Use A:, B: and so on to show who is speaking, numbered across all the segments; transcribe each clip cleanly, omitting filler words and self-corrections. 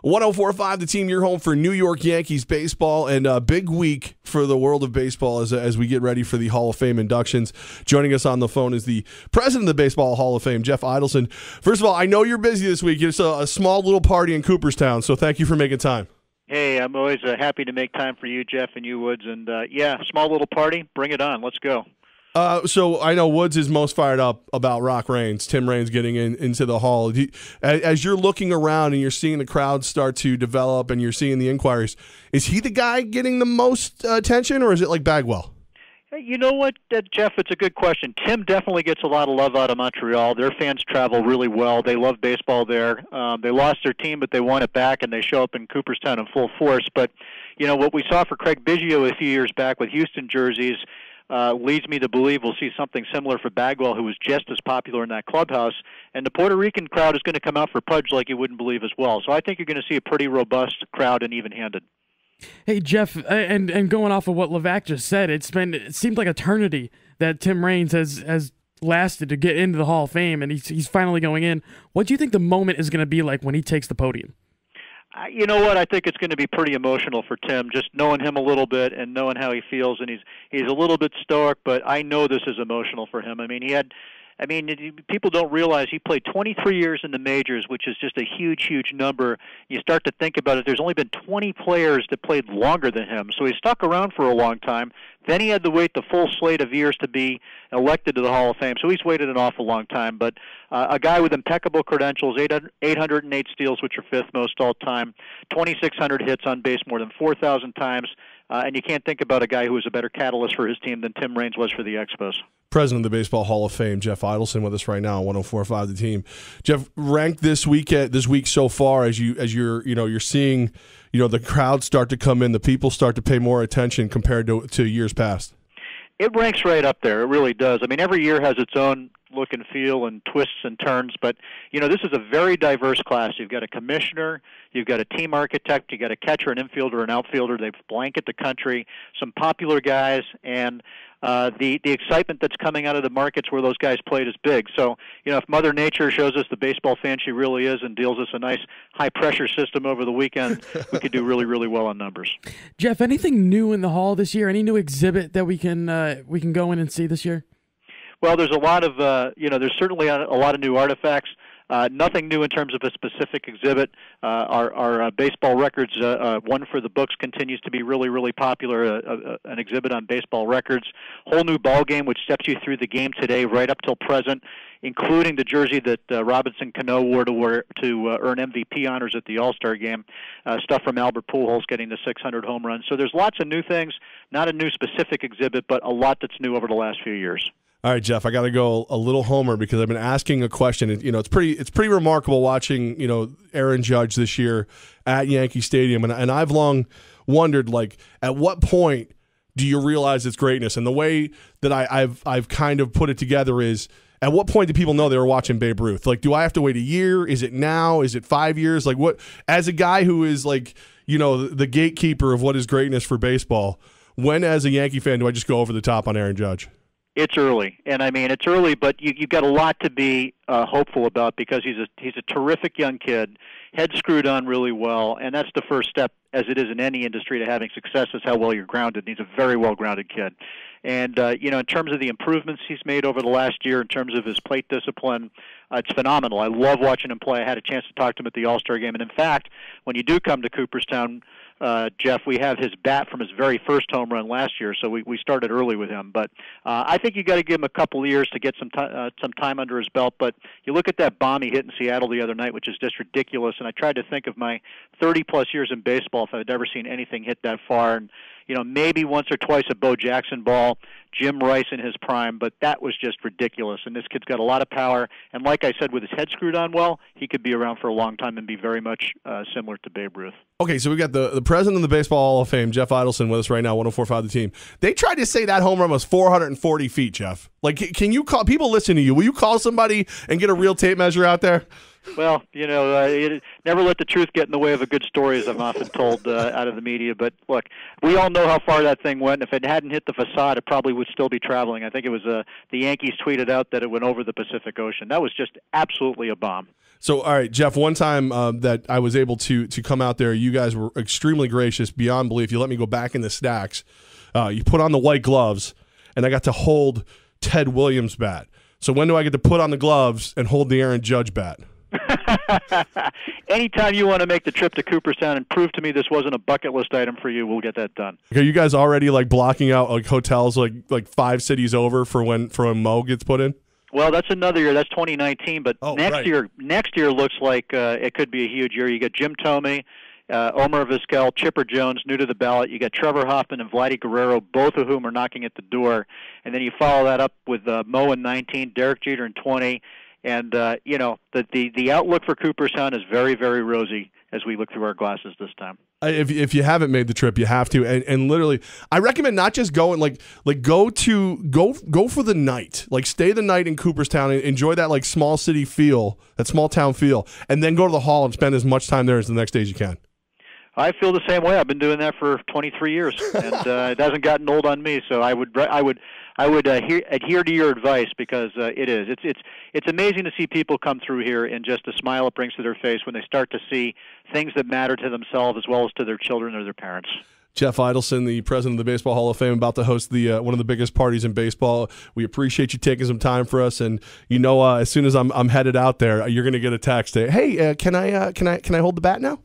A: 1045 The Team, your home for New York Yankees baseball, and a big week for the world of baseball as we get ready for the Hall of Fame inductions. Joining us on the phone is the president of the Baseball Hall of Fame, Jeff Idelson. First of all, I know you're busy this week. It's a small little party in Cooperstown, so thank you for making time.
B: Hey, I'm always happy to make time for you, Jeff, and you, Woods. And, small little party. Bring it on. Let's go.
A: So I know Woods is most fired up about Rock Raines, Tim Raines getting into the Hall. As you're looking around and you're seeing the crowd start to develop and you're seeing the inquiries, is he the guy getting the most attention, or is it like Bagwell?
B: You know what, Jeff, it's a good question. Tim definitely gets a lot of love out of Montreal. Their fans travel really well. They love baseball there. They lost their team, but they won it back, and they show up in Cooperstown in full force. But, what we saw for Craig Biggio a few years back with Houston jerseys leads me to believe we'll see something similar for Bagwell, who was just as popular in that clubhouse. And the Puerto Rican crowd is going to come out for Pudge like you wouldn't believe as well. So I think you're going to see a pretty robust crowd and even-handed.
C: Hey, Jeff, and going off of what Levack just said, it seemed like eternity that Tim Raines has lasted to get into the Hall of Fame, and he's finally going in. What do you think the moment is going to be like when he takes the podium?
B: You know what? I think it's going to be pretty emotional for Tim, just knowing him a little bit and knowing how he feels. And he's a little bit stoic, but I know this is emotional for him. People don't realize he played 23 years in the majors, which is just a huge, huge number. You start to think about it, there's only been 20 players that played longer than him, so he stuck around for a long time. Then he had to wait the full slate of years to be elected to the Hall of Fame, so he's waited an awful long time. But a guy with impeccable credentials, 808 steals, which are fifth most all-time, 2,600 hits on base more than 4,000 times, and you can't think about a guy who was a better catalyst for his team than Tim Raines was for the Expos.
A: President of the Baseball Hall of Fame, Jeff Idelson, with us right now on 1045 The Team. Jeff, ranked this week so far as you're seeing the crowd start to come in, the people start to pay more attention compared to years past.
B: It ranks right up there. It really does. I mean, every year has its own look and feel and twists and turns, but this is a very diverse class. You've got a commissioner, you've got a team architect, you've got a catcher, an infielder, an outfielder. They've blanket the country, some popular guys, and the excitement that's coming out of the markets where those guys played is big. So, if Mother Nature shows us the baseball fan she really is and deals us a nice high-pressure system over the weekend, we could do really, really well on numbers.
C: Jeff, anything new in the Hall this year? Any new exhibit that we can go in and see this year?
B: Well, there's a lot of, there's certainly a lot of new artifacts. Nothing new in terms of a specific exhibit. Our baseball records, one for the books, continues to be really, really popular, an exhibit on baseball records. Whole new ball game, which steps you through the game today right up till present, including the jersey that Robinson Cano wore to earn MVP honors at the All-Star game, stuff from Albert Pujols getting the 600 home runs. So there's lots of new things, not a new specific exhibit, but a lot that's new over the last few years.
A: All right, Jeff, I got to go a little homer because I've been asking a question. It's pretty remarkable watching Aaron Judge this year at Yankee Stadium, and I've long wondered, like, at what point do you realize its greatness? And the way that I've kind of put it together is, at what point do people know they were watching Babe Ruth? Like, do I have to wait a year? Is it now? Is it 5 years? Like, what? As a guy who is the gatekeeper of what is greatness for baseball, when as a Yankee fan do I just go over the top on Aaron Judge?
B: It's early, and it's early, but you've got a lot to be hopeful about because he's a terrific young kid, head screwed on really well, and that's the first step, as it is in any industry, to having success is how well you're grounded. And he's a very well-grounded kid. And, in terms of the improvements he's made over the last year, in terms of his plate discipline, it's phenomenal. I love watching him play. I had a chance to talk to him at the All-Star game. And, in fact, when you do come to Cooperstown, Jeff, we have his bat from his very first home run last year, so we started early with him. But I think you got to give him a couple of years to get some time under his belt. But you look at that bomb he hit in Seattle the other night, which is just ridiculous. And I tried to think of my 30-plus years in baseball if I'd ever seen anything hit that far. And maybe once or twice a Bo Jackson ball, Jim Rice in his prime, but that was just ridiculous. And this kid's got a lot of power. And like I said, with his head screwed on well, he could be around for a long time and be very much similar to Babe Ruth.
A: Okay, so we got the president of the Baseball Hall of Fame, Jeff Idelson, with us right now, 1045 The Team. They tried to say that home run was 440 feet, Jeff. Like, can you call – people listen to you. Will you call somebody and get a real tape measure out there?
B: Well, never let the truth get in the way of a good story, as I'm often told out of the media. But, look, we all know how far that thing went. If it hadn't hit the facade, it probably would still be traveling. I think it was the Yankees tweeted out that it went over the Pacific Ocean. That was just absolutely a bomb.
A: So, all right, Jeff, one time that I was able to come out there, you guys were extremely gracious, beyond belief. You let me go back in the stacks. You put on the white gloves, and I got to hold Ted Williams' bat. So when do I get to put on the gloves and hold the Aaron Judge bat?
B: Anytime you want to make the trip to Cooperstown and prove to me this wasn't a bucket list item for you, we'll get that done.
A: Are you guys already like blocking out like hotels like 5 cities over for when Mo gets put in?
B: Well, that's another year. That's 2019. But
A: right.
B: next year looks like it could be a huge year. You got Jim Thome, Omar Vizquel, Chipper Jones, new to the ballot. You got Trevor Hoffman and Vladdy Guerrero, both of whom are knocking at the door. And then you follow that up with Mo in 19, Derek Jeter in 20. And, the outlook for Cooperstown is very, very rosy as we look through our glasses this time.
A: If you haven't made the trip, you have to. And literally, I recommend not just going, go for the night. Like, stay the night in Cooperstown and enjoy that, like, small city feel, that small town feel, and then go to the hall and spend as much time there as the next day as you can. I
B: feel the same way. I've been doing that for 23 years, and it hasn't gotten old on me. So I would adhere to your advice because it's amazing to see people come through here and just the smile it brings to their face when they start to see things that matter to themselves as well as to their children or their parents.
A: Jeff Idelson, the president of the Baseball Hall of Fame, about to host the one of the biggest parties in baseball. We appreciate you taking some time for us, and as soon as I'm headed out there, you're going to get a text. Hey, can I hold the bat now?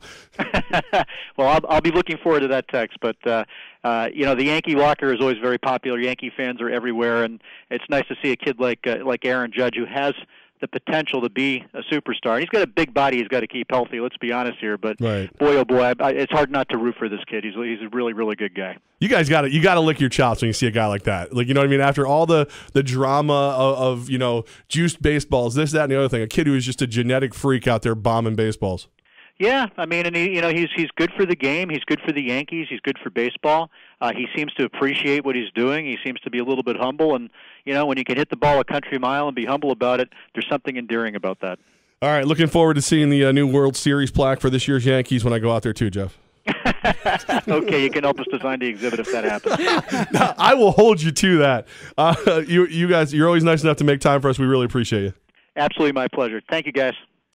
B: Well, I'll be looking forward to that text. But the Yankee locker is always very popular. Yankee fans are everywhere, and it's nice to see a kid like Aaron Judge who has the potential to be a superstar. He's got a big body he's got to keep healthy, let's be honest here. But
A: right.
B: Boy, oh boy, it's hard not to root for this kid. He's a really, really good guy.
A: You guys got to lick your chops when you see a guy like that. Like, you know what I mean? After all the drama of juiced baseballs, this, that, and the other thing, a kid who is just a genetic freak out there bombing baseballs.
B: Yeah, I mean, and he's good for the game. He's good for the Yankees. He's good for baseball. He seems to appreciate what he's doing. He seems to be a little bit humble, and when you can hit the ball a country mile and be humble about it, there's something endearing about that.
A: All right, looking forward to seeing the new World Series plaque for this year's Yankees when I go out there too, Jeff.
B: Okay, you can help us design the exhibit if that happens.
A: No, I will hold you to that. You guys, you're always nice enough to make time for us. We really appreciate you.
B: Absolutely, my pleasure. Thank you, guys.